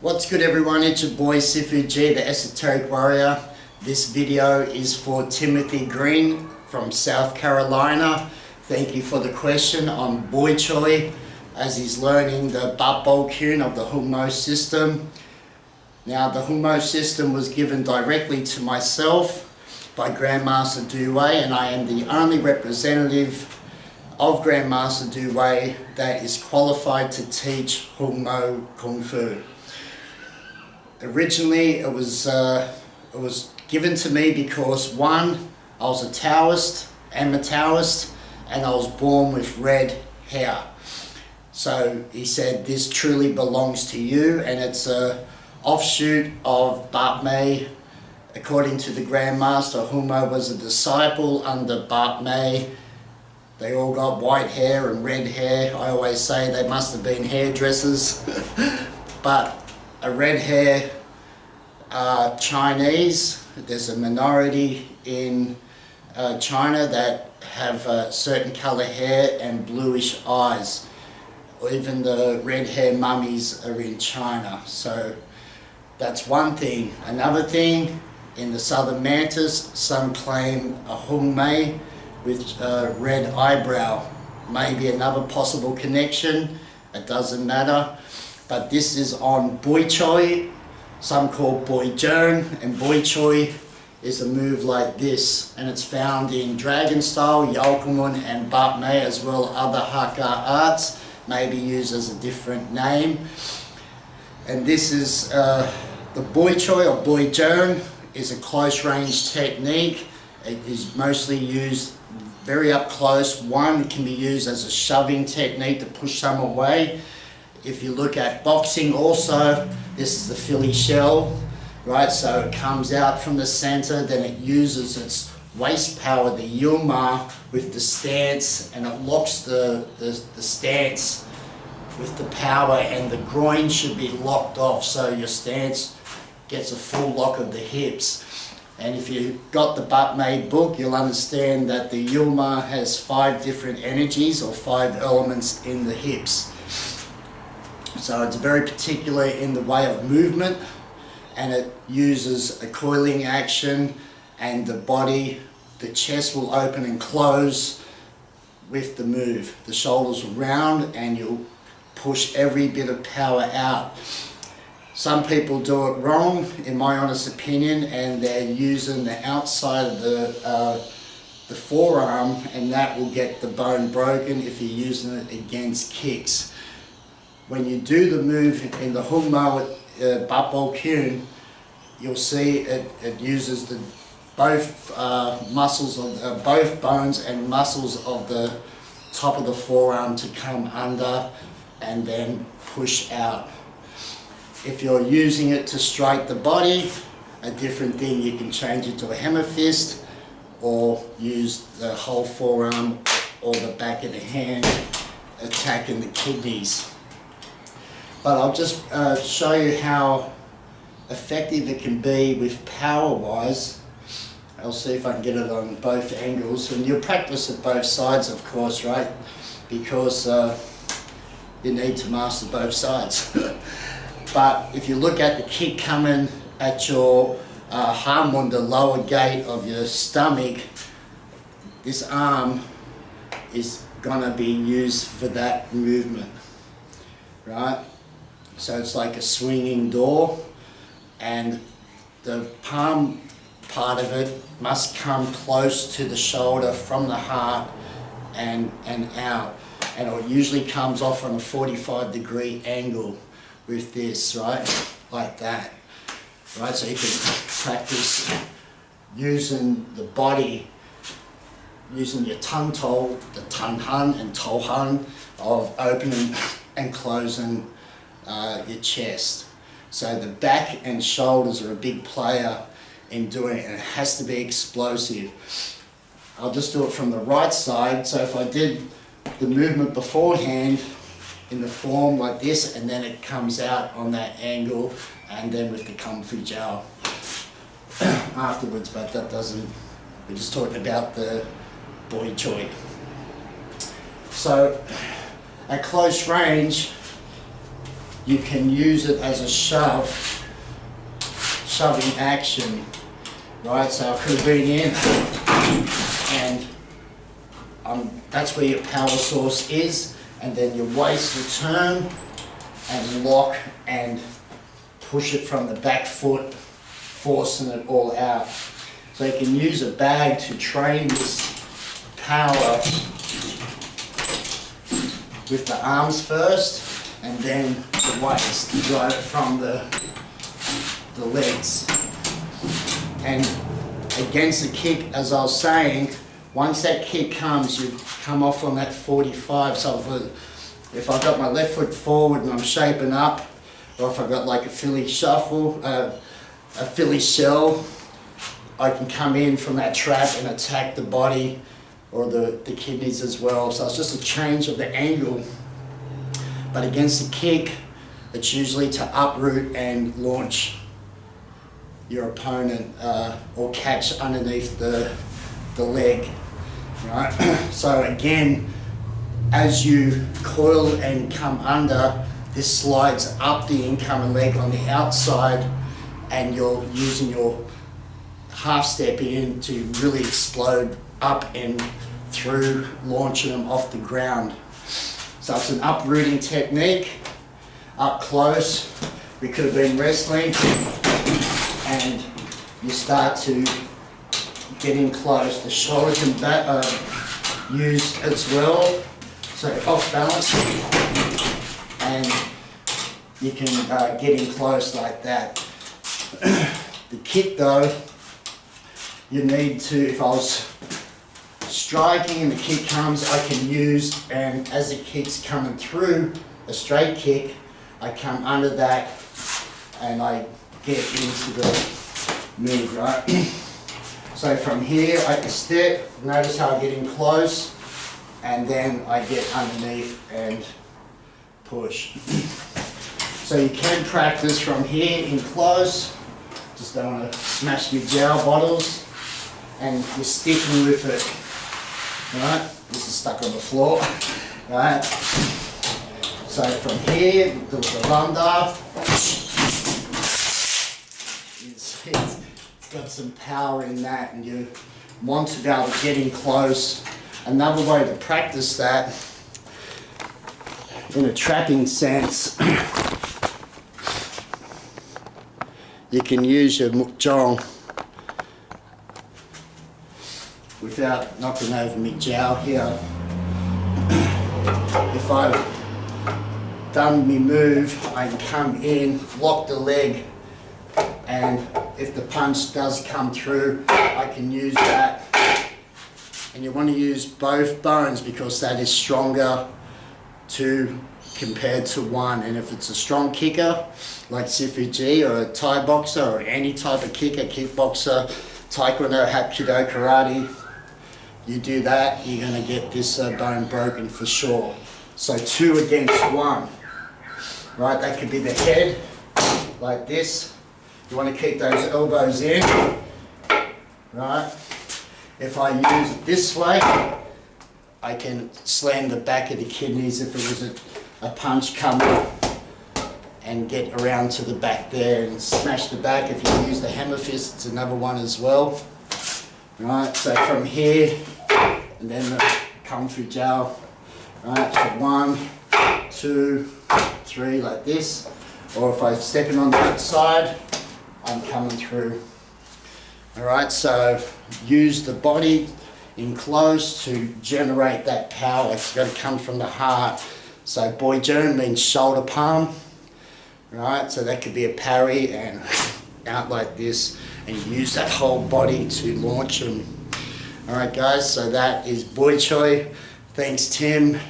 What's good everyone, it's your boy Sifu G, the Esoteric Warrior. This video is for Timothy Green from South Carolina. Thank you for the question on Boy Choy as he's learning the Bak Kyun of the Hung Mo system. Now the Hung Mo system was given directly to myself by Grandmaster Doo, and I am the only representative of Grandmaster Doo that is qualified to teach Hung Mo Kung Fu. Originally it was given to me because one, I was a Taoist, am a Taoist, and I was born with red hair. So he said, this truly belongs to you, and it's a offshoot of Bak Mei. According to the Grandmaster, Hung Mo was a disciple under Bak Mei. They all got white hair and red hair. I always say they must have been hairdressers. But a red hair Chinese, there's a minority in China that have certain colour hair and bluish eyes. Even the red hair mummies are in China. So that's one thing. Another thing, in the Southern Mantis, some claim a Hung Mei with red eyebrow. Maybe another possible connection, it doesn't matter. But this is on Boy Choy, some call Boy Jeung, and Boy Choy is a move like this, and it's found in Dragon Style, Yokomun and Bak Mei, as well as other Hakka arts, maybe used as a different name. And this is the Boy Choy or Boy Jeung is a close range technique. It is mostly used very up close. One, it can be used as a shoving technique to push someone away. If you look at boxing also, this is the Philly shell, right? So it comes out from the center, then it uses its waist power, the Yuma, with the stance, and it locks the stance with the power, and the groin should be locked off so your stance gets a full lock of the hips. And if you've got the Bak Mei book, you'll understand that the Yuma has 5 different energies or 5 elements in the hips. So it's very particular in the way of movement, and it uses a coiling action, and the body, the chest will open and close with the move. The shoulders will round and you'll push every bit of power out. Some people do it wrong, in my honest opinion, and they're using the outside of the forearm, and that will get the bone broken if you're using it against kicks. When you do the move in the Hung Mo Bak Kyun, you'll see it uses both muscles of both bones and muscles of the top of the forearm to come under and then push out. If you're using it to strike the body, a different thing, you can change it to a hammer fist or use the whole forearm or the back of the hand attacking the kidneys. But I'll just show you how effective it can be with power-wise. I'll see if I can get it on both angles, and you'll practice at both sides, of course, right? Because you need to master both sides. But if you look at the kick coming at your hum on the lower gate of your stomach, this arm is gonna be used for that movement, right? So it's like a swinging door, and the palm part of it must come close to the shoulder from the heart and out. And it usually comes off on a 45-degree angle with this, right? Like that, right? So you can practice using the body, using your tongue toe, the tongue hun and toe hun of opening and closing your chest. So the back and shoulders are a big player in doing it, and it has to be explosive. I'll just do it from the right side. So if I did the movement beforehand in the form like this, and then it comes out on that angle, and then with the Kung Fu Jiao afterwards, but that doesn't, we're just talking about the Boy Choy. So at close range, you can use it as a shoving action, right? So I could have been in, and that's where your power source is, and then your waist will turn and lock and push it from the back foot, forcing it all out. So you can use a bag to train this power with the arms first, and then the waist to drive it from the legs. And against the kick, as I was saying, once that kick comes, you come off on that 45. So if I've got my left foot forward and I'm shaping up, or if I've got like a Philly shuffle, a Philly shell, I can come in from that trap and attack the body or the kidneys as well. So it's just a change of the angle. But against the kick, it's usually to uproot and launch your opponent or catch underneath the leg, right? So again, as you coil and come under, this slides up the incoming leg on the outside, and you're using your half step in to really explode up and through, launching them off the ground. So it's an uprooting technique, up close. We could have been wrestling, and you start to get in close. The shoulder can used as well, so off balance, and you can get in close like that. The kick though, you need to, if I was striking and the kick comes, I can use, and as the kick's coming through, a straight kick, I come under that and I get into the move, right? So from here I can step, notice how I get in close, and then I get underneath and push. So you can practice from here in close, just don't want to smash your gel bottles, and you're sticking with it, right? This is stuck on the floor, right? So from here, the Lunda, it's got some power in that, and you want to be able to get in close. Another way to practice that, in a trapping sense, you can use your Jeung without knocking over my jowl here. If I've done my move, I can come in, lock the leg, and if the punch does come through, I can use that. And you want to use both bones because that is stronger compared to one. And if it's a strong kicker, like Sifu G or a Thai boxer or any type of kicker, kickboxer, Taekwondo, Hapkido, Karate, you do that, you're going to get this bone broken for sure. So 2 against 1, right? That could be the head, like this. You want to keep those elbows in, right? If I use it this way, I can slam the back of the kidneys if it was a punch coming, and get around to the back there and smash the back. If you use the hammer fist, it's another one as well. Right, so from here, and then the Kung Fu Jiao. Right, so 1, 2, 3, like this. Or if I'm stepping on the outside, I'm coming through. Alright, so use the body in close to generate that power. It's got to come from the heart. So Boy Jeung means shoulder palm. Right, so that could be a parry and out like this, and you use that whole body to launch them. Alright guys, so that is Boy Choy. Thanks Tim.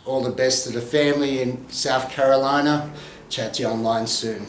All the best to the family in South Carolina. Chat to you online soon.